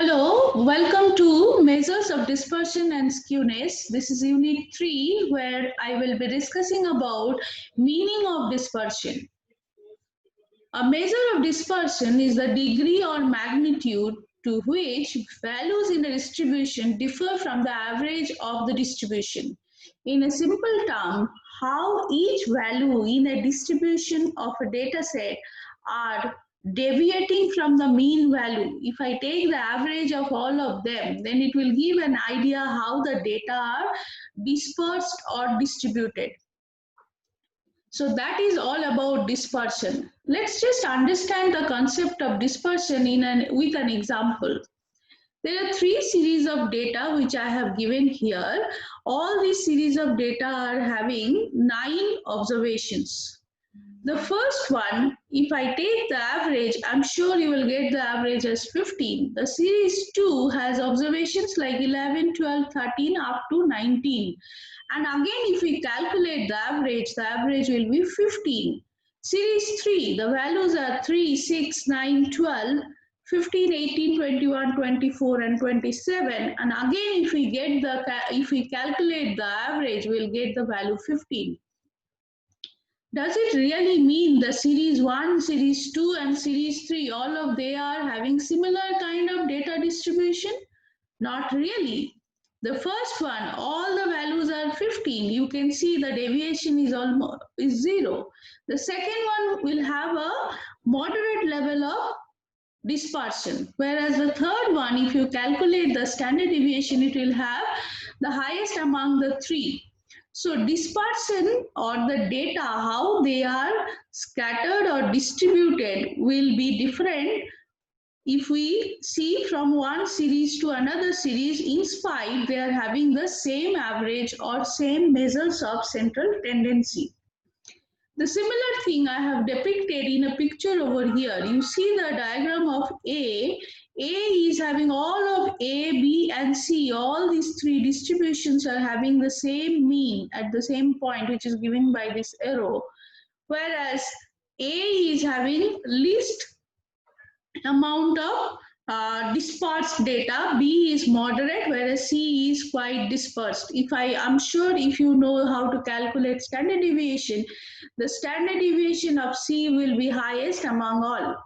Hello, welcome to Measures of Dispersion and Skewness. This is Unit 3 where I will be discussing about meaning of dispersion. A measure of dispersion is the degree or magnitude to which values in a distribution differ from the average of the distribution. In a simple term, how each value in a distribution of a data set are deviating from the mean value. If I take the average of all of them, then it will give an idea how the data are dispersed or distributed. So that is all about dispersion. Let's just understand the concept of dispersion with an example. There are three series of data which I have given here. All these series of data are having 9 observations. The first one, if I take the average, I'm sure you will get the average as 15. The series 2 has observations like 11, 12, 13 up to 19. And again, if we calculate the average will be 15. Series 3, the values are 3, 6, 9, 12, 15, 18, 21, 24, and 27. And again, if we calculate the average, we'll get the value 15. Does it really mean the series 1, series 2 and series 3 all of they are having similar kind of data distribution? Not really. The first one, all the values are 15. You can see the deviation is 0. The second one will have a moderate level of dispersion, whereas the third one, if you calculate the standard deviation, it will have the highest among the three. So dispersion or the data, how they are scattered or distributed will be different if we see from one series to another series. In spite they are having the same average or same measures of central tendency. The similar thing I have depicted in a picture over here. You see the diagram of A. A is having all of A, B and C. All these three distributions are having the same mean at the same point, which is given by this arrow. Whereas A is having least amount of dispersed data, B is moderate, whereas C is quite dispersed. I'm sure if you know how to calculate standard deviation, the standard deviation of C will be highest among all.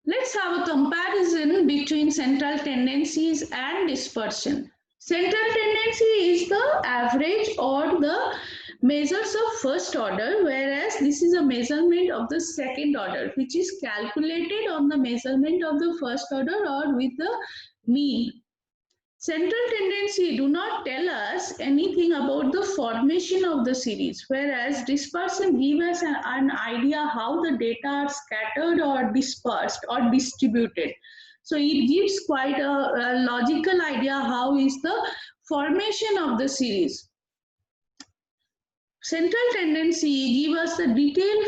Let's have a comparison between central tendencies and dispersion. Central tendency is the average or the measures of first order, whereas this is a measurement of the second order, which is calculated on the measurement of the first order or with the mean. Central tendency do not tell us anything about the formation of the series, whereas dispersion gives us an idea how the data are scattered or dispersed or distributed. So it gives quite a logical idea how is the formation of the series. Central tendency give us the detailed,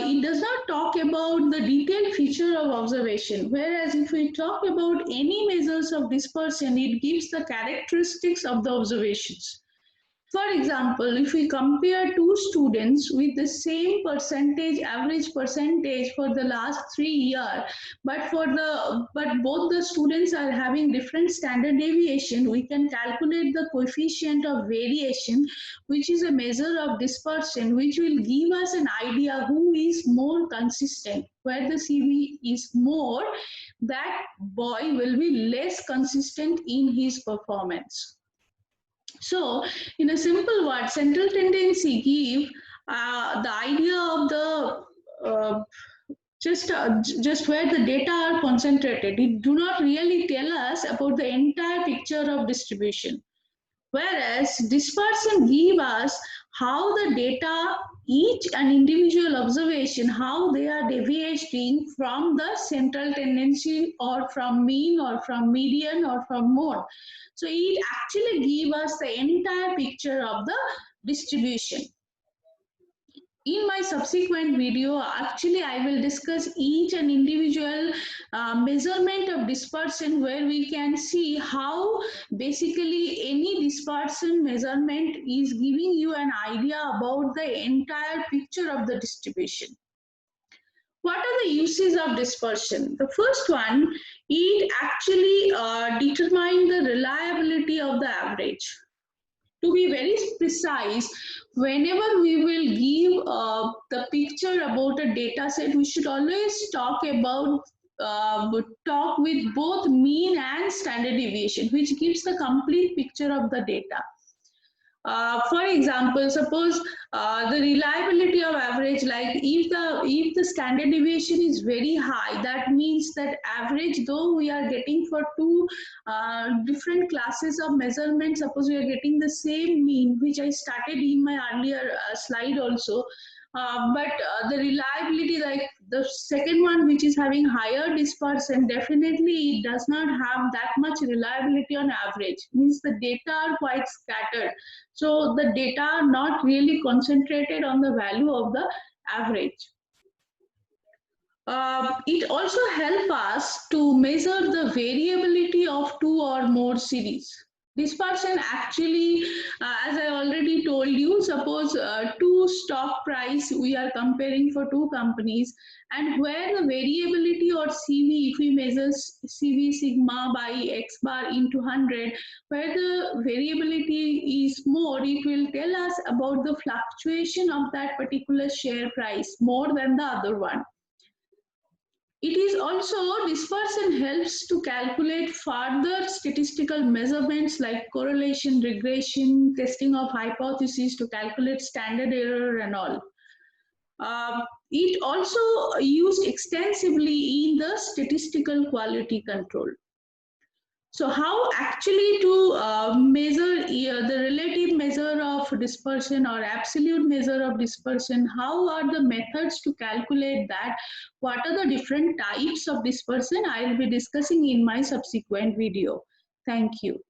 it does not talk about the detailed feature of observation, whereas if we talk about any measures of dispersion, it gives the characteristics of the observations. For example, if we compare two students with the same average percentage for the last 3 years, but both the students are having different standard deviation, we can calculate the coefficient of variation, which is a measure of dispersion, which will give us an idea who is more consistent. Where the CV is more, that boy will be less consistent in his performance. So, in a simple word, central tendency give the idea of the just where the data are concentrated. It do not really tell us about the entire picture of distribution. Whereas dispersion give us how the data, each and individual observation, how they are deviating from the central tendency or from mean or from median or from mode. So it actually gives us the entire picture of the distribution. In my subsequent video, actually I will discuss each and individual measurement of dispersion, where we can see how basically any dispersion measurement is giving you an idea about the entire picture of the distribution. What are the uses of dispersion? The first one, it actually determines the reliability of the average. To be very precise, whenever we will give the picture about a data set, we should always talk with both mean and standard deviation, which gives the complete picture of the data. For example, suppose the reliability of average, like if the standard deviation is very high, that means that average, though we are getting for two different classes of measurement, suppose we are getting the same mean, which I started in my earlier slide also, but the reliability, like the second one, which is having higher dispersion, definitely it does not have that much reliability on average. Means the data are quite scattered, so the data are not really concentrated on the value of the average. It also helps us to measure the variability of two or more series. Dispersion actually, as I already told you, suppose two stock price we are comparing for two companies, and where the variability or CV, if we measure CV sigma by X bar into 100, where the variability is more, it will tell us about the fluctuation of that particular share price more than the other one. It is also, dispersion helps to calculate further statistical measurements like correlation, regression, testing of hypotheses to calculate standard error and all. It also used extensively in the statistical quality control. So how actually to measure the relative measure of dispersion or absolute measure of dispersion? How are the methods to calculate that? What are the different types of dispersion? I will be discussing in my subsequent video. Thank you.